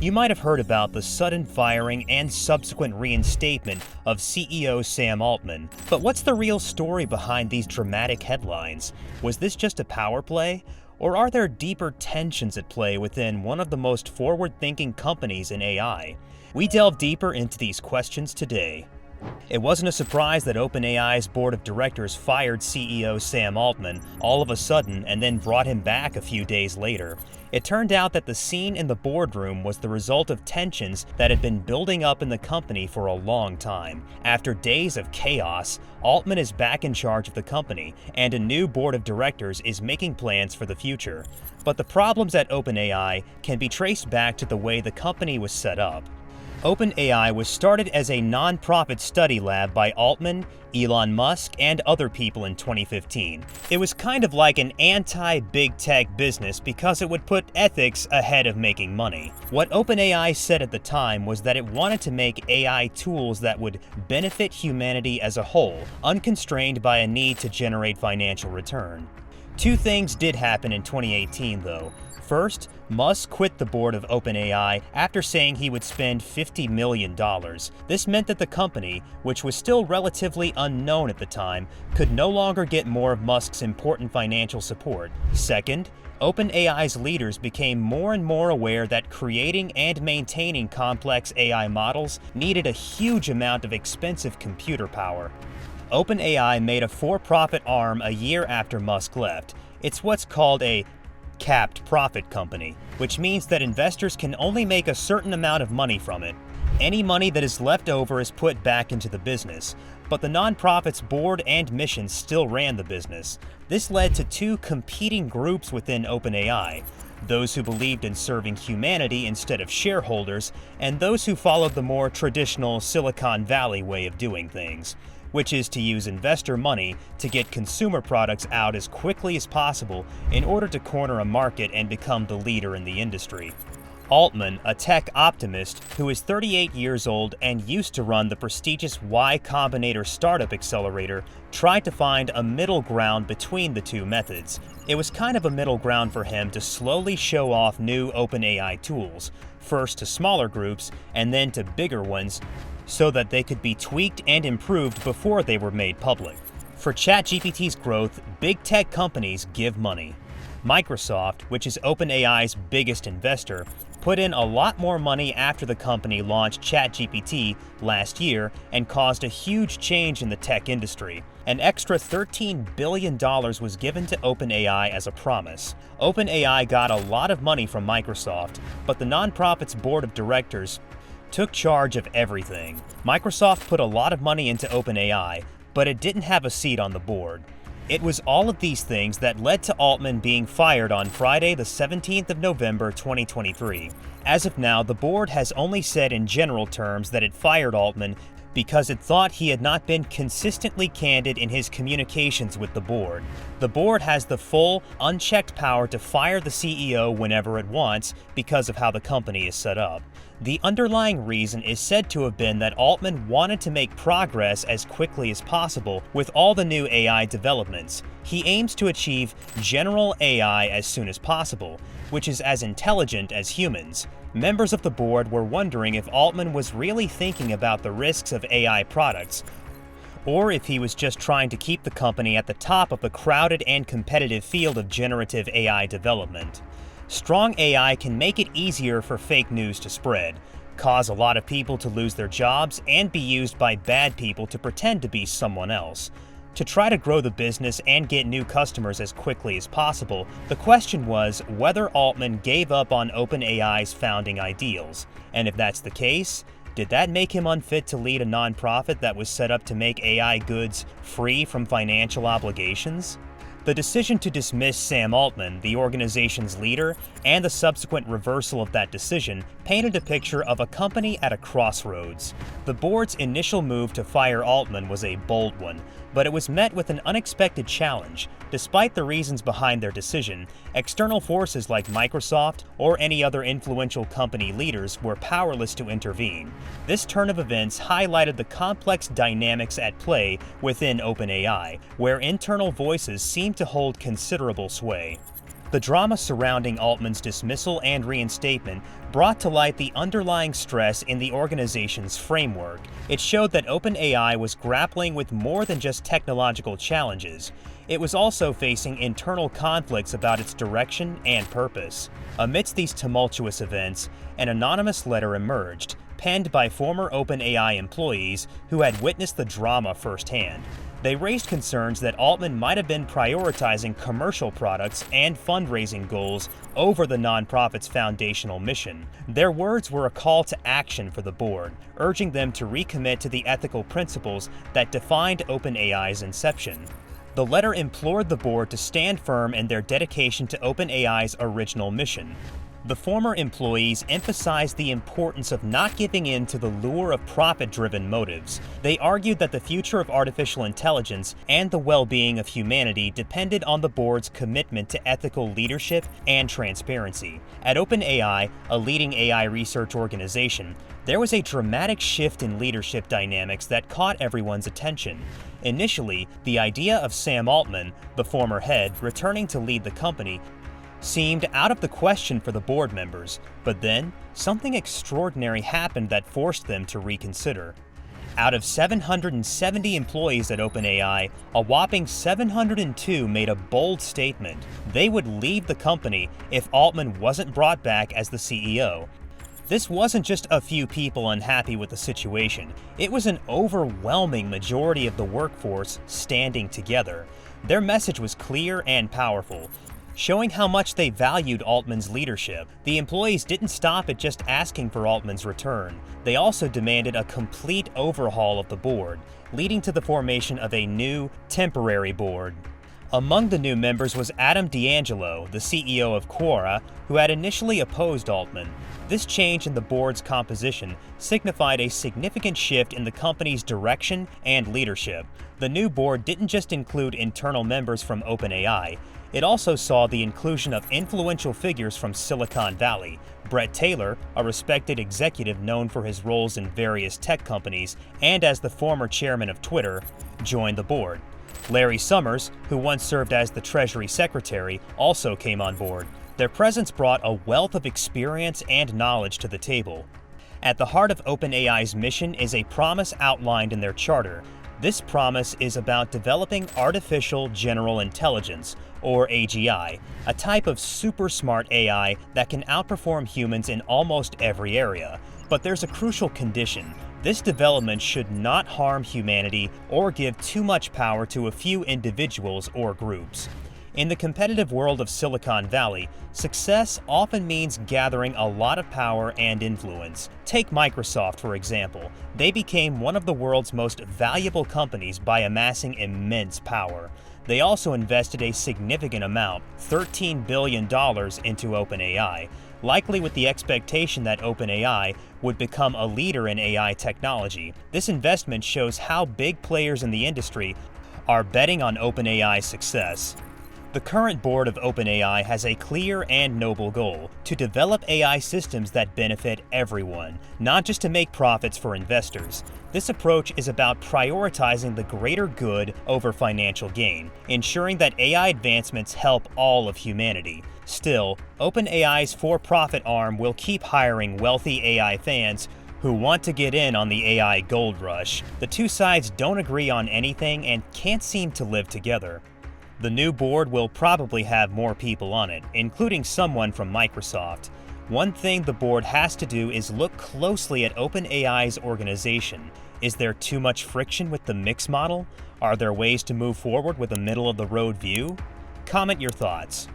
You might have heard about the sudden firing and subsequent reinstatement of CEO Sam Altman, but what's the real story behind these dramatic headlines? Was this just a power play? Or are there deeper tensions at play within one of the most forward-thinking companies in AI? We delve deeper into these questions today. It wasn't a surprise that OpenAI's board of directors fired CEO Sam Altman all of a sudden and then brought him back a few days later. It turned out that the scene in the boardroom was the result of tensions that had been building up in the company for a long time. After days of chaos, Altman is back in charge of the company, and a new board of directors is making plans for the future. But the problems at OpenAI can be traced back to the way the company was set up. OpenAI was started as a non-profit study lab by Altman, Elon Musk, and other people in 2015. It was kind of like an anti-big tech business because it would put ethics ahead of making money. What OpenAI said at the time was that it wanted to make AI tools that would benefit humanity as a whole, unconstrained by a need to generate financial return. Two things did happen in 2018, though. First, Musk quit the board of OpenAI after saying he would spend $50 million. This meant that the company, which was still relatively unknown at the time, could no longer get more of Musk's important financial support. Second, OpenAI's leaders became more and more aware that creating and maintaining complex AI models needed a huge amount of expensive computer power. OpenAI made a for-profit arm a year after Musk left. It's what's called a capped profit company, which means that investors can only make a certain amount of money from it. Any money that is left over is put back into the business, but the nonprofit's board and mission still ran the business. This led to two competing groups within OpenAI: those who believed in serving humanity instead of shareholders, and those who followed the more traditional Silicon Valley way of doing things, which is to use investor money to get consumer products out as quickly as possible in order to corner a market and become the leader in the industry. Altman, a tech optimist who is 38 years old and used to run the prestigious Y Combinator startup accelerator, tried to find a middle ground between the two methods. It was kind of a middle ground for him to slowly show off new OpenAI tools, first to smaller groups and then to bigger ones, so that they could be tweaked and improved before they were made public. For ChatGPT's growth, big tech companies give money. Microsoft, which is OpenAI's biggest investor, put in a lot more money after the company launched ChatGPT last year and caused a huge change in the tech industry. An extra $13 billion was given to OpenAI as a promise. OpenAI got a lot of money from Microsoft, but the nonprofit's board of directors took charge of everything. Microsoft put a lot of money into OpenAI, but it didn't have a seat on the board. It was all of these things that led to Altman being fired on Friday, the 17th of November, 2023. As of now, the board has only said in general terms that it fired Altman because it thought he had not been consistently candid in his communications with the board. The board has the full, unchecked power to fire the CEO whenever it wants because of how the company is set up. The underlying reason is said to have been that Altman wanted to make progress as quickly as possible with all the new AI developments. He aims to achieve general AI as soon as possible, which is as intelligent as humans. Members of the board were wondering if Altman was really thinking about the risks of AI products, or if he was just trying to keep the company at the top of the crowded and competitive field of generative AI development. Strong AI can make it easier for fake news to spread, cause a lot of people to lose their jobs, and be used by bad people to pretend to be someone else. To try to grow the business and get new customers as quickly as possible, the question was whether Altman gave up on OpenAI's founding ideals. And if that's the case, did that make him unfit to lead a nonprofit that was set up to make AI goods free from financial obligations? The decision to dismiss Sam Altman, the organization's leader, and the subsequent reversal of that decision painted a picture of a company at a crossroads. The board's initial move to fire Altman was a bold one, but it was met with an unexpected challenge. Despite the reasons behind their decision, external forces like Microsoft or any other influential company leaders were powerless to intervene. This turn of events highlighted the complex dynamics at play within OpenAI, where internal voices seem to hold considerable sway. The drama surrounding Altman's dismissal and reinstatement brought to light the underlying stress in the organization's framework. It showed that OpenAI was grappling with more than just technological challenges. It was also facing internal conflicts about its direction and purpose. Amidst these tumultuous events, an anonymous letter emerged, penned by former OpenAI employees who had witnessed the drama firsthand. They raised concerns that Altman might have been prioritizing commercial products and fundraising goals over the nonprofit's foundational mission. Their words were a call to action for the board, urging them to recommit to the ethical principles that defined OpenAI's inception. The letter implored the board to stand firm in their dedication to OpenAI's original mission. The former employees emphasized the importance of not giving in to the lure of profit-driven motives. They argued that the future of artificial intelligence and the well-being of humanity depended on the board's commitment to ethical leadership and transparency. At OpenAI, a leading AI research organization, there was a dramatic shift in leadership dynamics that caught everyone's attention. Initially, the idea of Sam Altman, the former head, returning to lead the company seemed out of the question for the board members, but then something extraordinary happened that forced them to reconsider. Out of 770 employees at OpenAI, a whopping 702 made a bold statement. They would leave the company if Altman wasn't brought back as the CEO. This wasn't just a few people unhappy with the situation. It was an overwhelming majority of the workforce standing together. Their message was clear and powerful, showing how much they valued Altman's leadership. The employees didn't stop at just asking for Altman's return. They also demanded a complete overhaul of the board, leading to the formation of a new, temporary board. Among the new members was Adam D'Angelo, the CEO of Quora, who had initially opposed Altman. This change in the board's composition signified a significant shift in the company's direction and leadership. The new board didn't just include internal members from OpenAI. It also saw the inclusion of influential figures from Silicon Valley. Bret Taylor, a respected executive known for his roles in various tech companies and as the former chairman of Twitter, joined the board. Larry Summers, who once served as the Treasury Secretary, also came on board. Their presence brought a wealth of experience and knowledge to the table. At the heart of OpenAI's mission is a promise outlined in their charter. This promise is about developing artificial general intelligence, or AGI, a type of super smart AI that can outperform humans in almost every area. But there's a crucial condition. This development should not harm humanity or give too much power to a few individuals or groups. In the competitive world of Silicon Valley, success often means gathering a lot of power and influence. Take Microsoft, for example. They became one of the world's most valuable companies by amassing immense power. They also invested a significant amount, $13 billion, into OpenAI, likely with the expectation that OpenAI would become a leader in AI technology. This investment shows how big players in the industry are betting on OpenAI's success. The current board of OpenAI has a clear and noble goal: to develop AI systems that benefit everyone, not just to make profits for investors. This approach is about prioritizing the greater good over financial gain, ensuring that AI advancements help all of humanity. Still, OpenAI's for-profit arm will keep hiring wealthy AI fans who want to get in on the AI gold rush. The two sides don't agree on anything and can't seem to live together. The new board will probably have more people on it, including someone from Microsoft. One thing the board has to do is look closely at OpenAI's organization. Is there too much friction with the mix model? Are there ways to move forward with a middle-of-the-road view? Comment your thoughts.